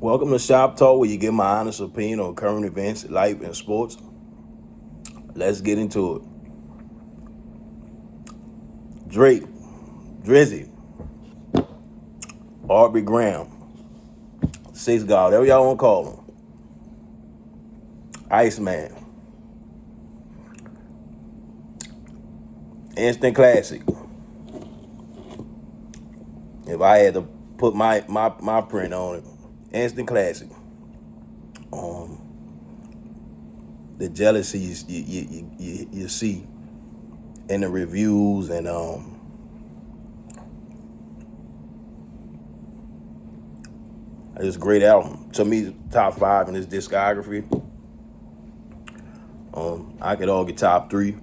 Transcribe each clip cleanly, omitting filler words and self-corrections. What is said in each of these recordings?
Welcome to Shop Talk, where you get my honest opinion on current events, life, and sports. Let's get into it. Drake, Drizzy, Aubrey Graham, Six God, whatever y'all want to call him, Iceman, Instant Classic. If I had to put my print on it, Instant Classic. Um, the jealousy you see in the reviews and it's a great album. To me, top five in his discography. I could argue top three.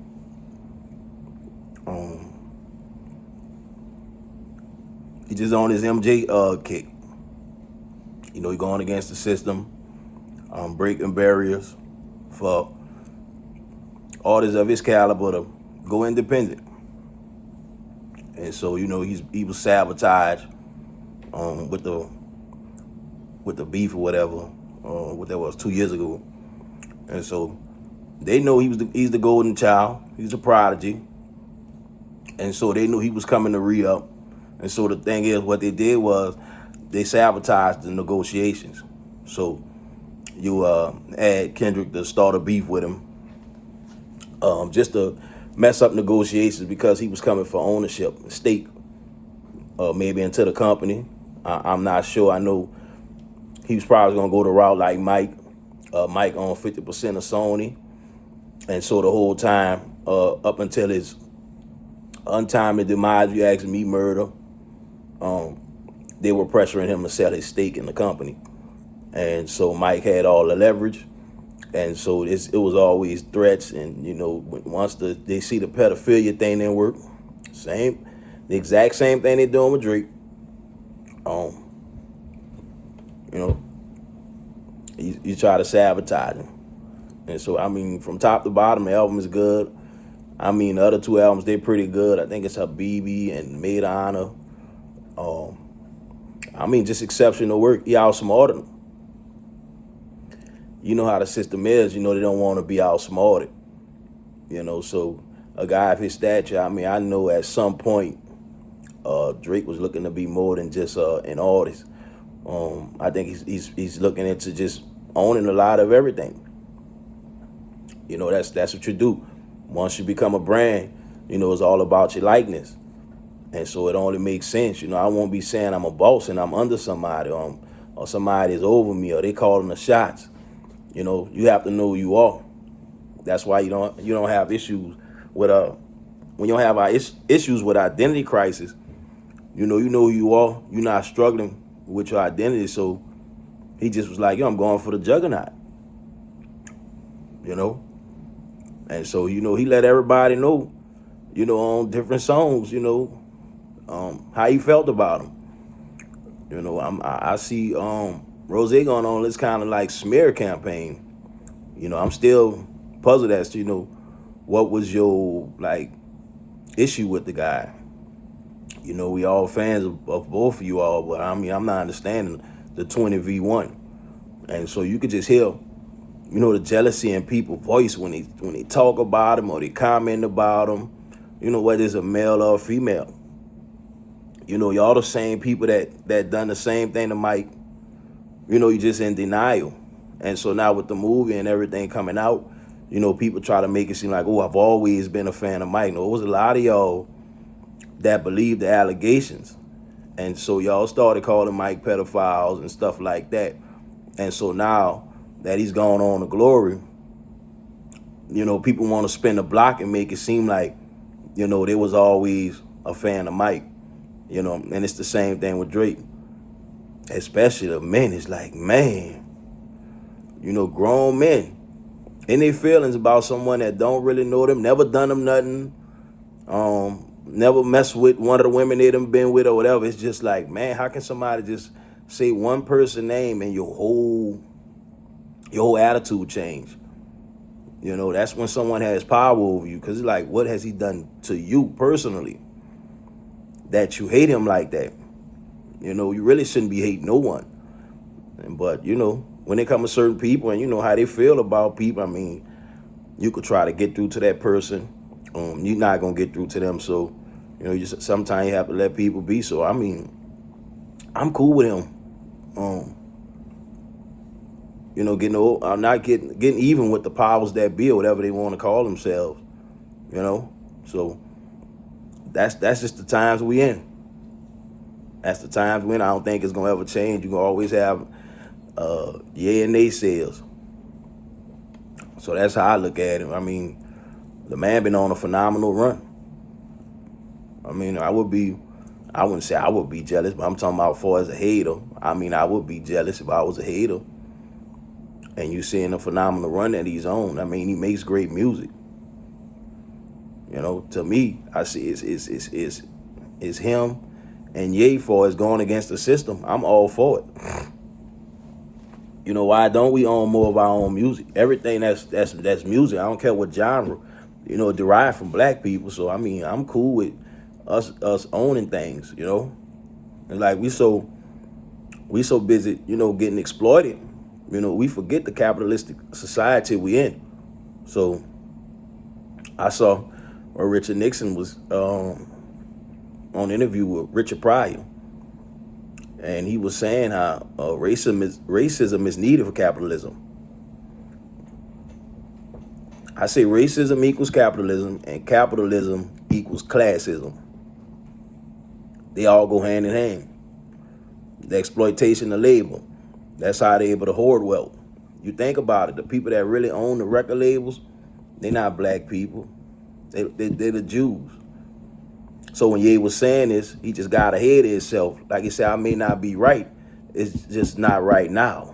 Um, he just on his MJ kick. You know, he going against the system, breaking barriers for artists of his caliber to go independent. And so, you know, he was sabotaged with the beef or whatever, what that was 2 years ago. And so they know he's the golden child. He's a prodigy. And so they knew he was coming to re-up. And so the thing is, what they did was they sabotaged the negotiations. So you add Kendrick to start a beef with him, just to mess up negotiations because he was coming for ownership, stake, maybe into the company. I'm not sure. I know he was probably going to go the route like Mike. Mike owned 50% of Sony. And so the whole time, up until his untimely demise, you ask me, murder, they were pressuring him to sell his stake in the company. And so Mike had all the leverage. And so it was always threats. And, you know, once they see the pedophilia thing didn't work, the exact same thing they're doing with Drake. You know, you try to sabotage him. And so, I mean, from top to bottom, the album is good. I mean, the other two albums, they're pretty good. I think it's Habibi and Maid of Honor. I mean, just exceptional work. He outsmarted them. You know how the system is. You know, they don't want to be outsmarted. You know, so a guy of his stature, I mean, I know at some point Drake was looking to be more than just an artist. I think he's looking into just owning a lot of everything. You know, that's what you do. Once you become a brand, you know, it's all about your likeness. And so it only makes sense. You know, I won't be saying I'm a boss and I'm under somebody, or somebody is over me, or they calling the shots. You know, you have to know who you are. That's why you don't have issues with when you don't have issues with identity crisis. You know who you are. You're not struggling with your identity. So he just was like, yo, I'm going for the juggernaut. You know, and so you know he let everybody know, you know, on different songs, you know, how he felt about him. You know, I see Rose going on this kind of like smear campaign. You know, I'm still puzzled as to, you know, what was your like issue with the guy. You know, we all fans of both of you all, but I mean, I'm not understanding the 20v1. And so you could just hear, you know, the jealousy in people's voice when they talk about him or they comment about him. You know, whether it's a male or a female. You know, y'all the same people that done the same thing to Mike. You know, you just in denial. And so now with the movie and everything coming out, you know, people try to make it seem like, oh, I've always been a fan of Mike. No, it was a lot of y'all that believed the allegations. And so y'all started calling Mike pedophiles and stuff like that. And so now that he's gone on to glory, you know, people want to spin the block and make it seem like, you know, they was always a fan of Mike. You know, and it's the same thing with Drake. Especially the men. It's like, man, you know, grown men in their feelings about someone that don't really know them, never done them nothing, never messed with one of the women they done been with or whatever. It's just like, man, how can somebody just say one person name and your whole attitude change? You know, that's when someone has power over you, because it's like, what has he done to you personally that you hate him like that? You know, you really shouldn't be hating no one. But when it comes to certain people and you know how they feel about people, I mean, you could try to get through to that person. You're not gonna get through to them. So, sometimes you have to let people be. So I mean, I'm cool with him. Getting old, I'm not getting even with the powers that be or whatever they want to call themselves. So that's just the times we in. That's the times when I don't think it's gonna ever change. You gonna always have yeah and naysayers. So that's how I look at him. I mean, the man been on a phenomenal run. I mean, I wouldn't say I would be jealous, but I'm talking about far as a hater. I mean, I would be jealous if I was a hater. And you seeing a phenomenal run that he's on. I mean, he makes great music. To me, I see it's him and Ye for is going against the system. I'm all for it. Why don't we own more of our own music? Everything that's music, I don't care what genre, derived from black people. So I mean, I'm cool with us owning things, And like we so busy, getting exploited. We forget the capitalistic society we in. So I saw where Richard Nixon was on an interview with Richard Pryor. And he was saying how racism is needed for capitalism. I say racism equals capitalism and capitalism equals classism. They all go hand in hand. The exploitation of labor. That's how they're able to hoard wealth. You think about it, the people that really own the record labels, they're not black people. They're the Jews. So when Ye was saying this, he just got ahead of himself. Like he said, I may not be right. It's just not right now.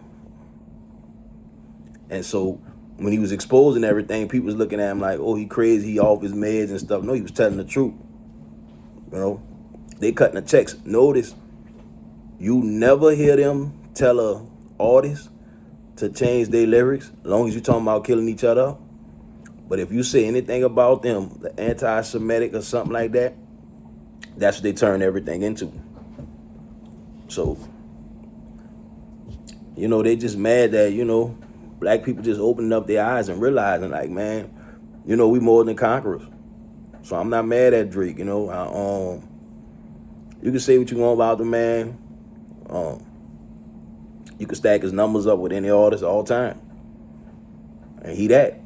And so when he was exposing everything, people was looking at him like, oh, he crazy, he off his meds and stuff. No, he was telling the truth. They cutting the checks. Notice, you never hear them tell a artist to change their lyrics, as long as you're talking about killing each other. But if you say anything about them, the anti-Semitic or something like that, that's what they turn everything into. So, they just mad that, black people just opening up their eyes and realizing like, man, we more than conquerors. So I'm not mad at Drake, you can say what you want about the man. You can stack his numbers up with any artist all time. And he that.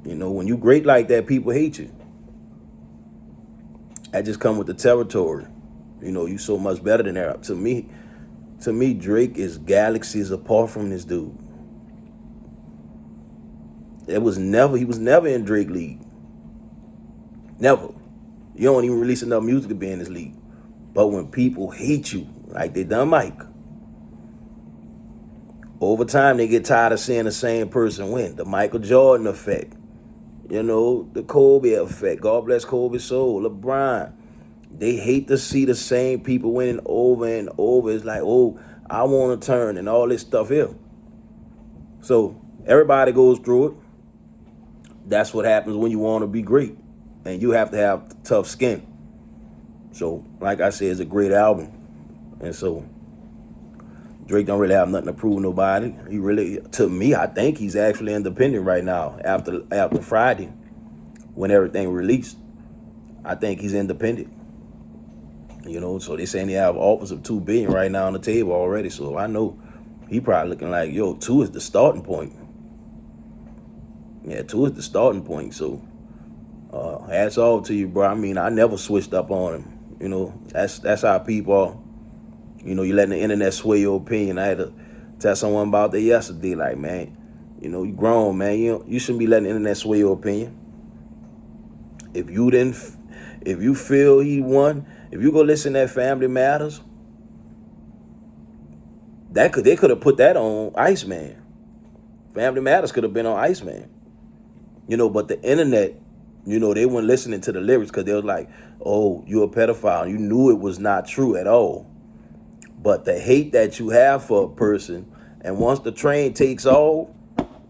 When you great like that, people hate you. That just come with the territory. You so much better than that. To me, Drake is galaxies apart from this dude. He was never in Drake league. Never. You don't even release enough music to be in this league. But when people hate you, like they done Mike, over time they get tired of seeing the same person win. The Michael Jordan effect. The Kobe effect. God bless Kobe's soul. LeBron. They hate to see the same people winning over and over. It's like, oh, I want to turn and all this stuff here. So everybody goes through it. That's what happens when you want to be great. And you have to have tough skin. So, like I said, it's a great album. And so Drake don't really have nothing to prove nobody. He really, to me, I think he's actually independent right now after Friday when everything released. I think he's independent. So they saying they have offers of $2 billion right now on the table already. So I know he probably looking like, 2 is the starting point. Yeah, 2 is the starting point. So hats off to you, bro. I mean, I never switched up on him. That's how people are. You letting the internet sway your opinion. I had to tell someone about that yesterday. Like, man, you grown, man. You shouldn't be letting the internet sway your opinion. If you feel he won, if you go listen to that Family Matters, they could have put that on Iceman. Family Matters could have been on Iceman. But the internet, they weren't listening to the lyrics because they was like, oh, you a pedophile. You knew it was not true at all. But the hate that you have for a person, and once the train takes off,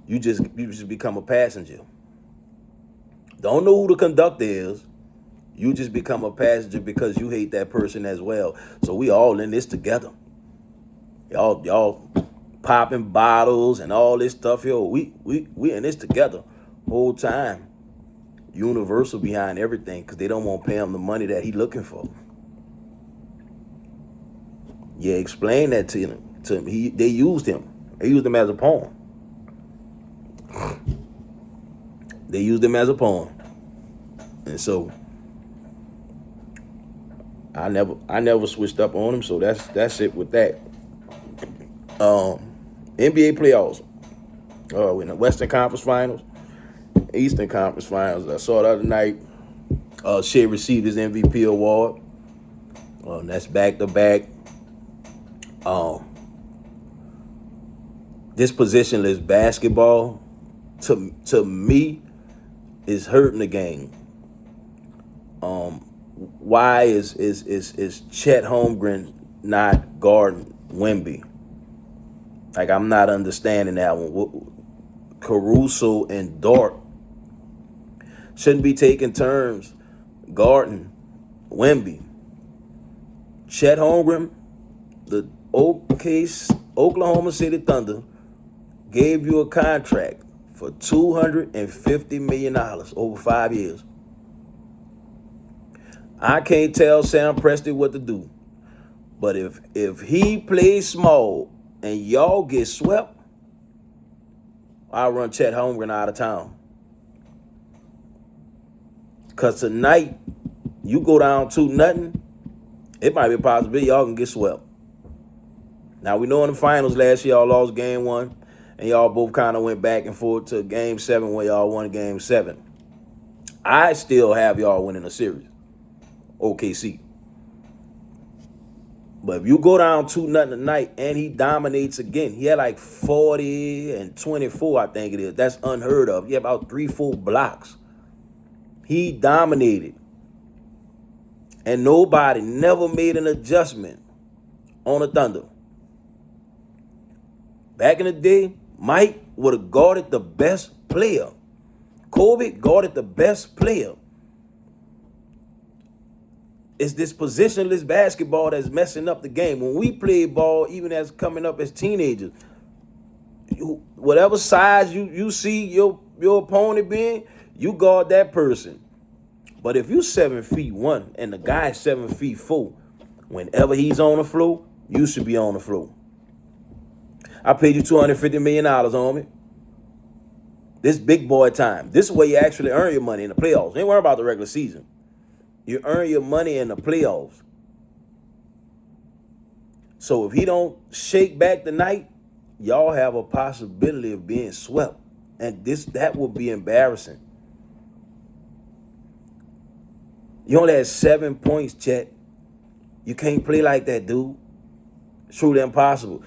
you just become a passenger. Don't know who the conductor is. You just become a passenger because you hate that person as well. So we all in this together. Y'all popping bottles and all this stuff. Yo, we in this together whole time. Universal behind everything because they don't want to pay him the money that he looking for. Yeah, explain that to him. They used him. They used him as a pawn. They used him as a pawn. And so I never switched up on him. So that's it with that. NBA playoffs. In the Western Conference Finals, Eastern Conference Finals. I saw the other night. Shea received his MVP award. That's back to back. This positionless basketball, to me, is hurting the game. Why is Chet Holmgren not guarding Wemby? Like, I'm not understanding that one. Caruso and Dort shouldn't be taking turns guarding Wemby. Chet Holmgren, the Oklahoma City Thunder, gave you a contract for $250 million over 5 years. I can't tell Sam Presti what to do. But if he plays small and y'all get swept, I'll run Chet Holmgren out of town. Because tonight, you go down 2-0, it might be a possibility y'all can get swept. Now, we know in the finals last year, y'all lost game 1, and y'all both kind of went back and forth to game 7 where y'all won game 7. I still have y'all winning a series, OKC. But if you go down 2-0 tonight and he dominates again, he had like 40 and 24, I think it is. That's unheard of. He had about 3-4 blocks. He dominated. And nobody never made an adjustment on the Thunder. Back in the day, Mike would have guarded the best player. Kobe guarded the best player. It's this positionless basketball that's messing up the game. When we play ball, even as coming up as teenagers, whatever size you see your opponent being, you guard that person. But if you 7'1" and the guy's 7'4", whenever he's on the floor, you should be on the floor. I paid you $250 million, homie. This big boy time. This is where you actually earn your money in the playoffs. Ain't worry about the regular season. You earn your money in the playoffs. So if he don't shake back tonight, y'all have a possibility of being swept. And that would be embarrassing. You only had 7 points, Chet. You can't play like that, dude. It's truly impossible.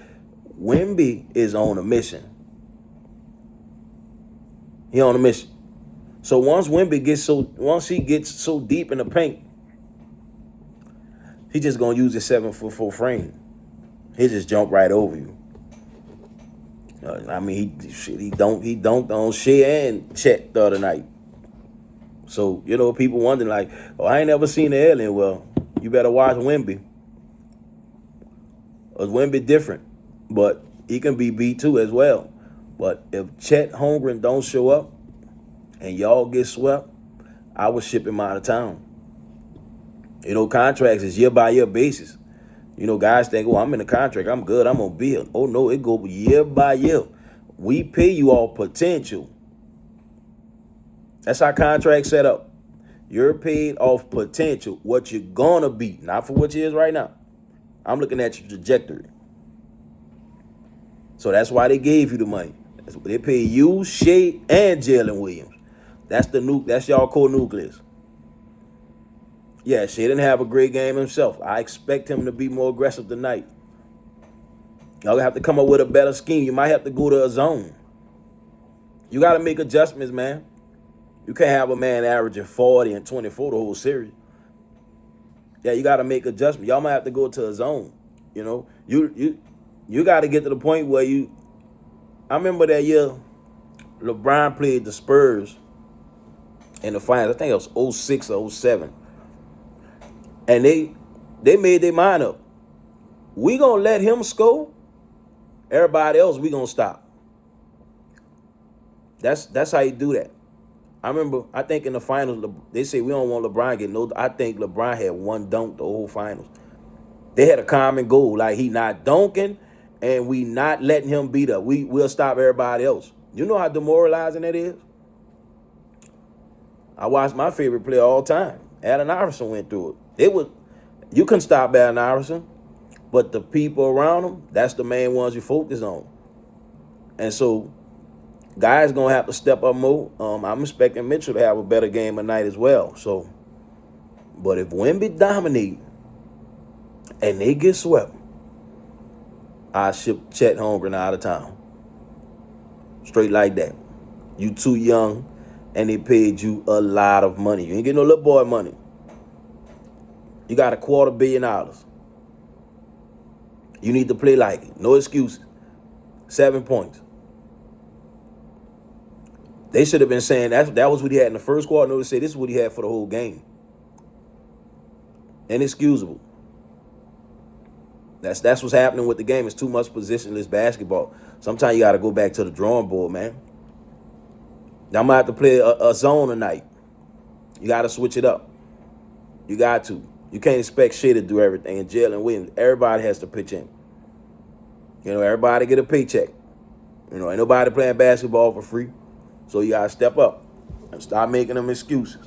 Wemby is on a mission. He on a mission. So once he gets so deep in the paint, he just gonna use his 7'4" frame. He just jump right over you. He dunked on Shea and Chet the other night. So, people wondering like, oh, I ain't never seen the alien. Well, you better watch Wemby. Wemby different, but he can be beat too as well. But if Chet Holmgren don't show up and y'all get swept, I would ship him out of town. Contracts is year by year basis. Guys think, oh, I'm in a contract, I'm good, I'm gonna be here. Oh no, it go year by year. We pay you all potential. That's our contract set up. You're paid off potential, what you're gonna be, not for what you is right now. I'm looking at your trajectory. So that's why they gave you the money. They pay you, Shea, and Jalen Williams. That's y'all core nucleus. Yeah, Shea didn't have a great game himself. I expect him to be more aggressive tonight. Y'all have to come up with a better scheme. You might have to go to a zone. You got to make adjustments, man. You can't have a man averaging 40 and 24 the whole series. Yeah, you got to make adjustments. Y'all might have to go to a zone. You got to get to the point where I remember that year LeBron played the Spurs in the finals. I think it was 06 or 07. And they made their mind up. We going to let him score Everybody else, we gonna stop. That's how you do that. I remember, I think in the finals, they say we don't want LeBron get no. I think LeBron had one dunk the whole finals. They had a common goal, like he not dunking, and we not letting him beat up. We'll stop everybody else. You know how demoralizing that is. I watched my favorite player all time. Allen Iverson went through it. You couldn't stop Allen Iverson, but the people around him, that's the main ones you focus on. And so guys gonna have to step up more. I'm expecting Mitchell to have a better game tonight as well. So, but if Wemby dominate and they get swept, I ship Chet Holmgren out of town. Straight like that. You too young, and they paid you a lot of money. You ain't getting no little boy money. You got $250 million. You need to play like it. No excuses. 7 points. They should have been saying that was what he had in the first quarter. No, they say this is what he had for the whole game. Inexcusable. That's what's happening with the game. It's too much positionless basketball. Sometimes you got to go back to the drawing board, man. I'm going to have to play a zone tonight. You got to switch it up. You got to. You can't expect Shea to do everything. And Jalen Williams, everybody has to pitch in. You know, everybody get a paycheck. You know, ain't nobody playing basketball for free. So you got to step up and stop making them excuses.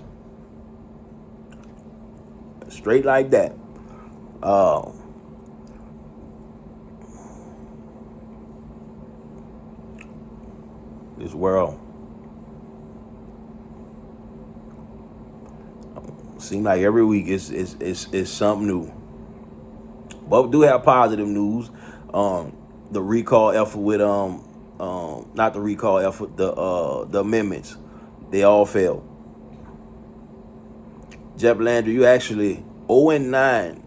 Straight like that. This world seems like every week is something new. But we do have positive news. The recall effort with not the recall effort, the amendments, they all failed. Jeff Landry, you actually 0-9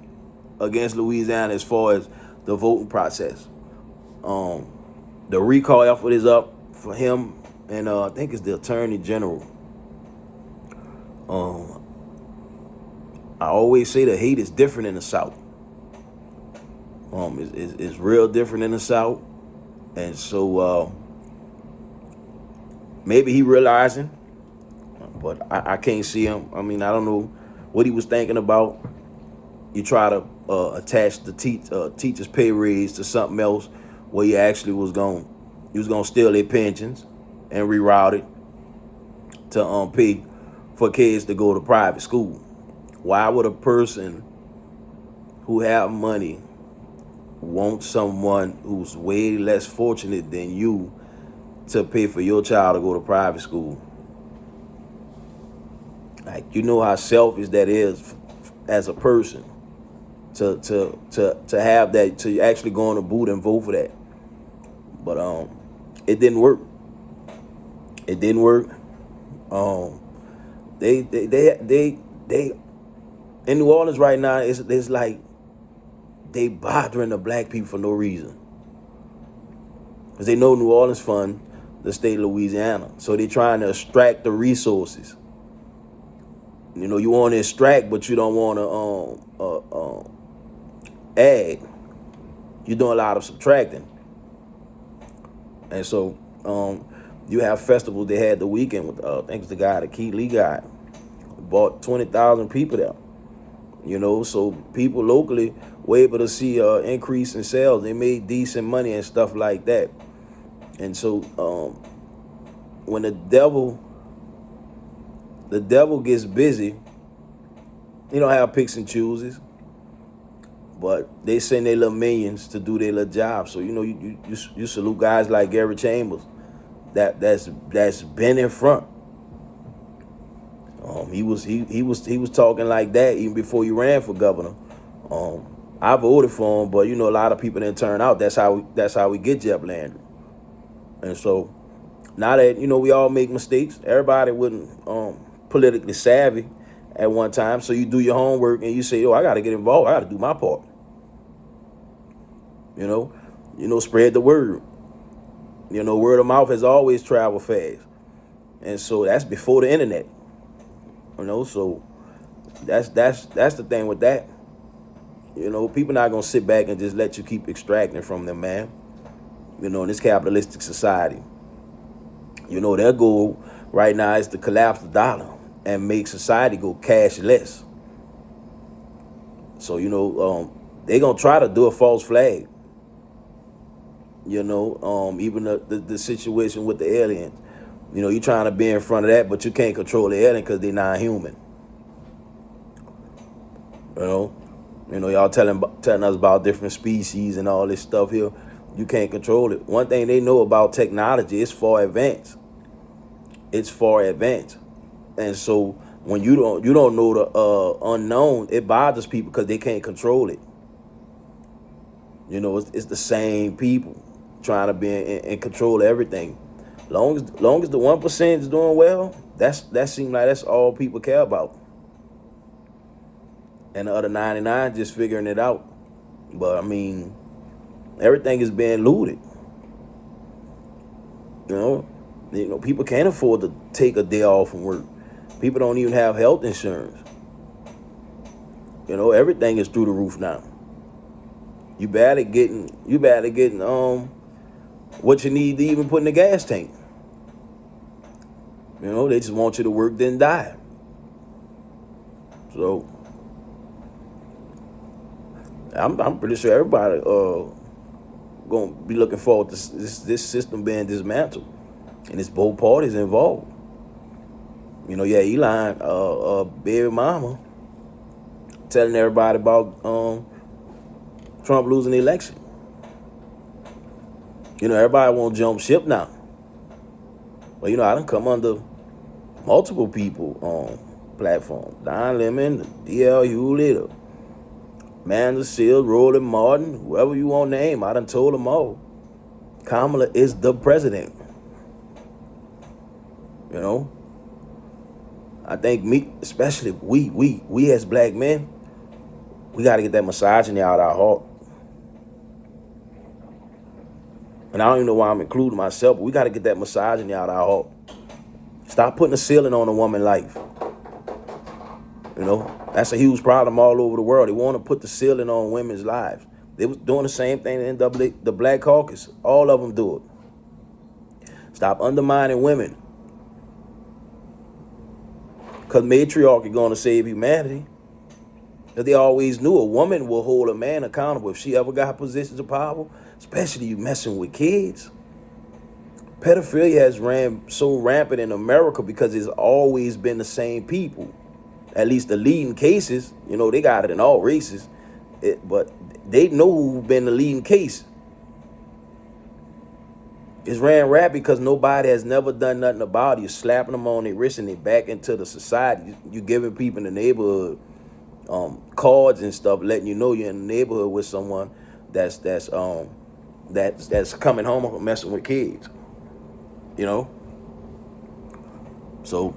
against Louisiana as far as the voting process. The recall effort is up for him, and I think it's the Attorney General. I always say the hate is different in the South. It's real different in the South, and so maybe he realizing, but I can't see him. I mean, I don't know what he was thinking about. You try to attach the teachers' pay raise to something else, where he actually was going to steal their pensions and reroute it to pay for kids to go to private school. Why would a person who have money want someone who's way less fortunate than you to pay for your child to go to private school? Like, you know how selfish that is as a person to have that, to actually go on the boot and vote for that. But it didn't work. It didn't work. They in New Orleans right now, it's like they bothering the black people for no reason. Because they know New Orleans fund the state of Louisiana. So they're trying to extract the resources. You know, you want to extract, but you don't want to add. You're doing a lot of subtracting. And so you have festivals. They had the weekend with, I think it's the guy, the Keith Lee guy, bought 20,000 people there. You know, so people locally were able to see an increase in sales. They made decent money and stuff like that. And so when the devil gets busy, he don't have picks and chooses, but they send their little minions to do their little job. So, you know, you salute guys like Gary Chambers that's been in front. He was talking like that even before he ran for governor. I voted for him, but you know, a lot of people didn't turn out. That's how we get Jeff Landry. And so now that, you know, we all make mistakes, everybody wasn't politically savvy at one time. So you do your homework and you say, I got to get involved. I got to do my part. You know, spread the word. You know, word of mouth has always traveled fast. And so that's before the internet. You know, so that's the thing with that. You know, people not gonna sit back and just let you keep extracting from them, man. you know, in this capitalistic society. You know, their goal right now is to collapse the dollar and make society go cashless. So, you know, they're going to try to do a false flag. You know, even the situation with the aliens. You know, you're trying to be in front of that, but you can't control the alien because they're not human. You know, y'all telling us about different species and all this stuff here. You can't control it. One thing they know about technology, it's far advanced. It's far advanced. And so when you don't know the unknown, it bothers people because they can't control it. You know, it's the same people trying to be in control of everything. Long as the 1% is doing well, that seems like that's all people care about. And the other 99 just figuring it out. But I mean, everything is being looted. You know, people can't afford to take a day off from work. People don't even have health insurance. You know, everything is through the roof now. You barely getting what you need to even put in the gas tank. You know, they just want you to work then die. So I'm pretty sure everybody gonna be looking forward to this system being dismantled, and it's both parties involved. You know, yeah, Elon, baby mama, telling everybody about Trump losing the election. You know, everybody won't jump ship now. But you know, I done come under multiple people on platforms. Don Lemon, D.L. Hewlett, Amanda Seals, Roland Martin, whoever you want to name, I done told them all. Kamala is the president. You know, I think especially we as black men, we got to get that misogyny out of our heart. And I don't even know why I'm including myself, but we got to get that misogyny out of our heart. Stop putting a ceiling on a woman's life. You know, that's a huge problem all over the world. They want to put the ceiling on women's lives. They was doing the same thing in the Black Caucus. All of them do it. Stop undermining women. Because matriarchy going to save humanity. Because they always knew a woman will hold a man accountable if she ever got positions of power, especially you messing with kids. Pedophilia has ran so rampant in America because it's always been the same people. At least the leading cases, you know, they got it in all races. But they know who's been the leading case. It's ran rampant because nobody has never done nothing about it. You're slapping them on their wrist and they back into the society. You giving people in the neighborhood cards and stuff, letting you know you're in the neighborhood with someone that's coming home and messing with kids. You know? So,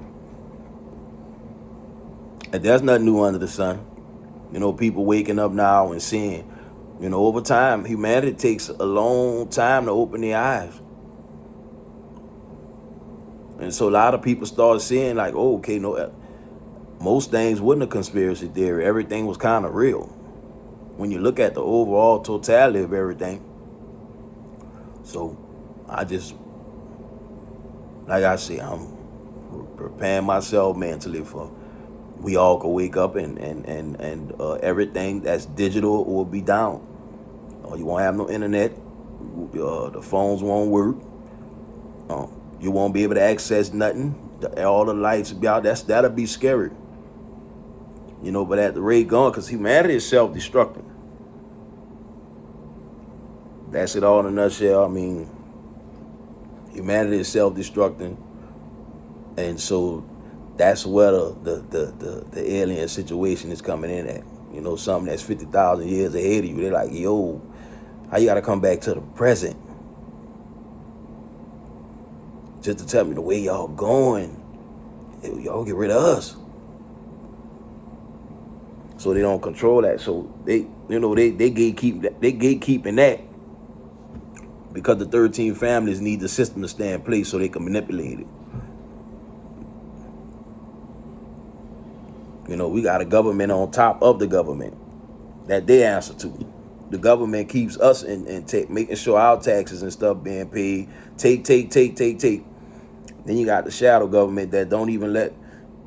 and there's nothing new under the sun. You know, people waking up now and seeing, you know, over time, humanity takes a long time to open their eyes. And so a lot of people started seeing like, oh, okay, no, most things wasn't a conspiracy theory. Everything was kind of real. When you look at the overall totality of everything. So I just, like I say, I'm preparing myself mentally for we all could wake up and everything that's digital will be down. You won't have no internet. The phones won't work. You won't be able to access nothing. All the lights will be out. That'll be scary. You know, but at the rate going, because humanity is self-destructing. That's it all in a nutshell. I mean, humanity is self-destructing. And so that's where the alien situation is coming in at. You know, something that's 50,000 years ahead of you. They're like, yo, how you got to come back to the present? Just to tell me the way y'all going, y'all get rid of us. So they don't control that. So they gatekeeping that because the 13 families need the system to stay in place so they can manipulate it. You know, we got a government on top of the government that they answer to. The government keeps us in making sure our taxes and stuff being paid. Take. Then you got the shadow government that don't even let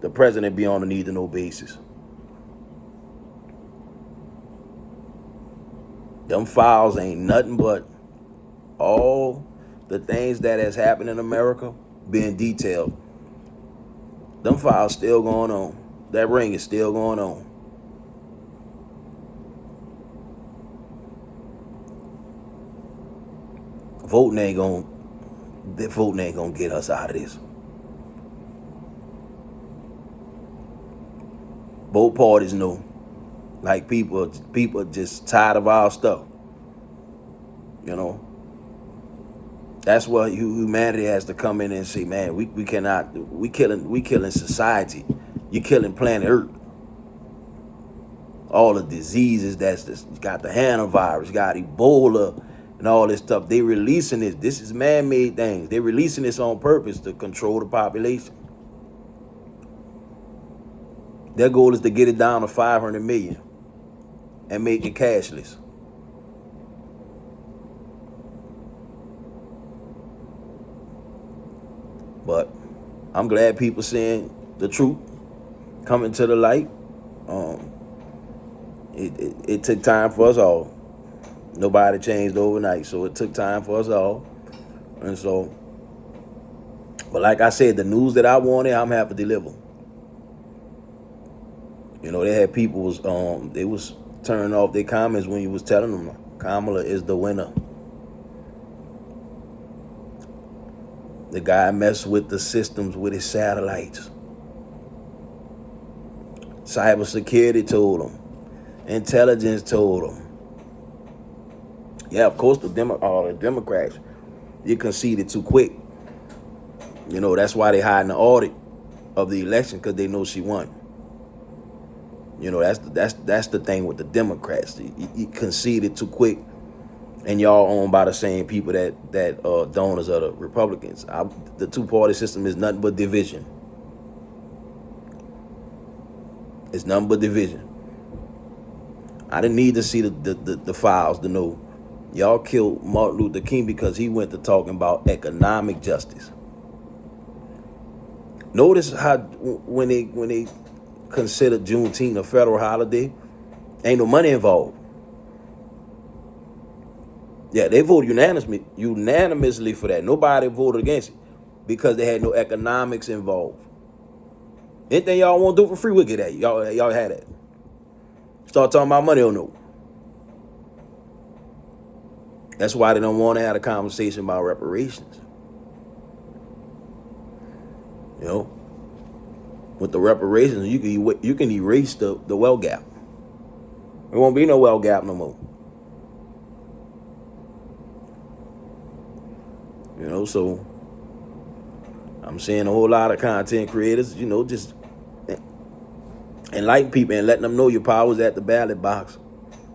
the president be on a need to know basis. Them files ain't nothing but all the things that has happened in America being detailed. Them files still going on. That ring is still going on. Voting ain't gonna get us out of this. Both parties know. Like people just tired of our stuff. You know. That's what humanity has to come in and say, man, we cannot, we killing society. You're killing planet Earth. All the diseases you got the hantavirus, you got Ebola and all this stuff. They releasing this. This is man-made things. They're releasing this on purpose to control the population. Their goal is to get it down to 500 million and make it cashless. But I'm glad people seeing the truth coming to the light. It took time for us all. Nobody changed overnight, so it took time for us all. And so, but like I said, the news that I wanted, I'm happy to deliver. You know, they had people they was turning off their comments when you was telling them Kamala is the winner. The guy messed with the systems with his satellites. Cybersecurity told him. Intelligence told him. Yeah, of course, the Democrats, you conceded too quick. You know, that's why they hiding the audit of the election, because they know she won. You know, that's the thing with the Democrats. You conceded too quick, and y'all owned by the same people that donors of the Republicans. The two-party system is nothing but division. It's nothing but division. I didn't need to see the files to know y'all killed Martin Luther King because he went to talking about economic justice. Notice how when they consider Juneteenth a federal holiday, ain't no money involved. Yeah, they voted unanimously for that. Nobody voted against it because they had no economics involved. Anything y'all want to do for free, we'll get at you. Y'all had that. Start talking about money or no. That's why they don't want to have a conversation about reparations. You know, with the reparations, you can erase the wealth gap. There won't be no wealth gap no more. You know, so I'm seeing a whole lot of content creators, you know, just enlighten people and letting them know your power's at the ballot box.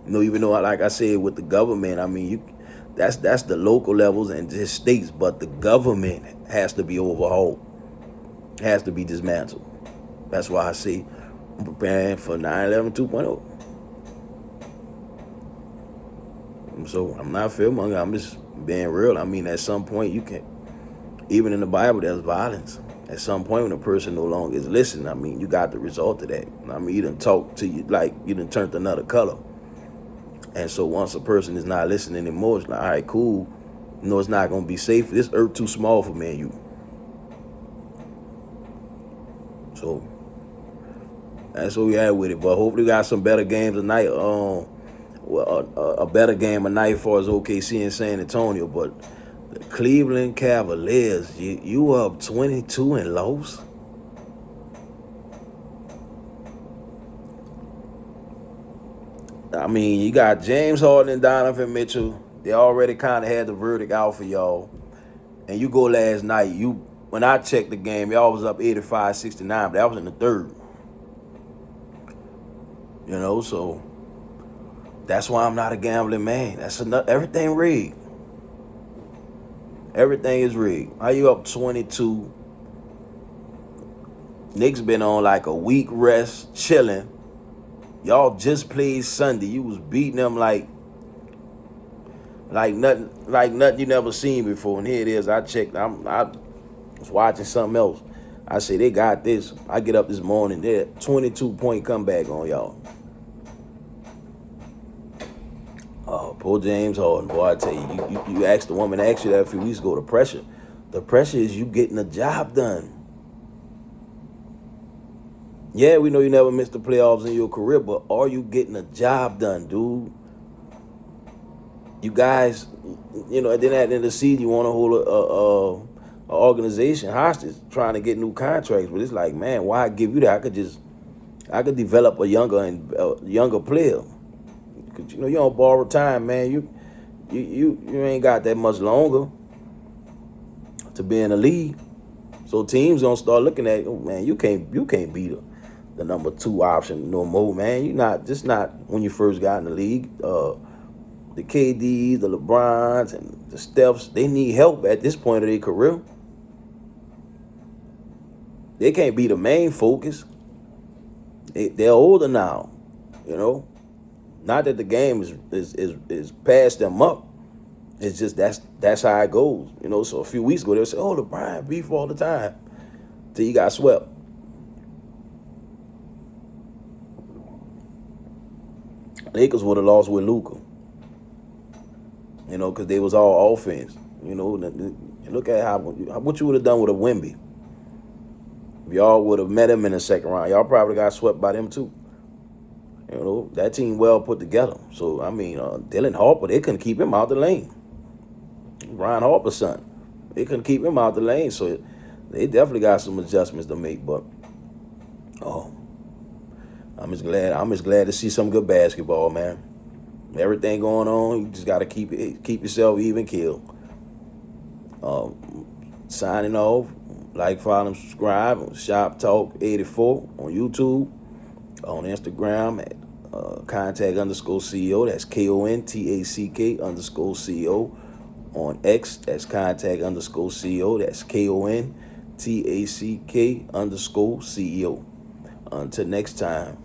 You know, even though, like I said, with the government, I mean, that's the local levels and just states, but the government has to be overhauled, has to be dismantled. That's why I say I'm preparing for 9/11 2.0. So I'm not fearmonger. I'm just being real. I mean, at some point you can, even in the Bible, there's violence. At some point when a person no longer is listening, I mean, you got the result of that. I mean, you done talk to you like you done turned another color. And so once a person is not listening anymore, it's like, all right, cool. You know, it's not going to be safe. This earth too small for me and you. So that's what we had with it. But hopefully we got some better games tonight. A better game tonight as far as OKC and San Antonio. But the Cleveland Cavaliers, you up 22 and lost? I mean, you got James Harden and Donovan Mitchell. They already kind of had the verdict out for y'all. And you go last night, when I checked the game, y'all was up 85-69, but that was in the third. You know, so that's why I'm not a gambling man. That's enough. Everything rigged. Everything is rigged. How you up 22? Knicks been on like a week rest, chilling. Y'all just played Sunday. You was beating them like like nothing you never seen before. And here it is. I checked. I was watching something else. I say they got this. I get up this morning. They're 22-point comeback on y'all. Poor James Harden, boy. I tell you, you asked the woman, asked you that a few weeks ago. The pressure is you getting the job done. Yeah, we know you never missed the playoffs in your career, but are you getting the job done, dude? You guys, and then at the end of the season, you want to hold a organization hostage, trying to get new contracts. But it's like, man, why give you that? I could develop a younger player. Cause you don't borrow time, man. You ain't got that much longer to be in the league. So teams gonna start looking at, oh man, you can't be the number 2 option no more, man. You not just not when you first got in the league. The KDs, the LeBrons, and the Stephs, they need help at this point of their career. They can't be the main focus. They're older now, Not that the game is past them up. It's just that's how it goes, So a few weeks ago they would say, "Oh, LeBron beef all the time," till he got swept. Lakers would have lost with Luka, because they was all offense. Look at what you would have done with a Wemby. If y'all would have met him in the second round, y'all probably got swept by them too. That team well put together. So, Dylan Harper, they couldn't keep him out the lane. Ryan Harper's son. They couldn't keep him out the lane. So, they definitely got some adjustments to make. But, I'm just glad to see some good basketball, man. Everything going on, you just got to keep yourself even keel. Signing off. Like, follow, and subscribe on Shop Talk 84 on YouTube, on Instagram at contact_CEO. That's KONTACK_CEO. On X, that's contact_CEO. That's KONTACK_CEO. Until next time.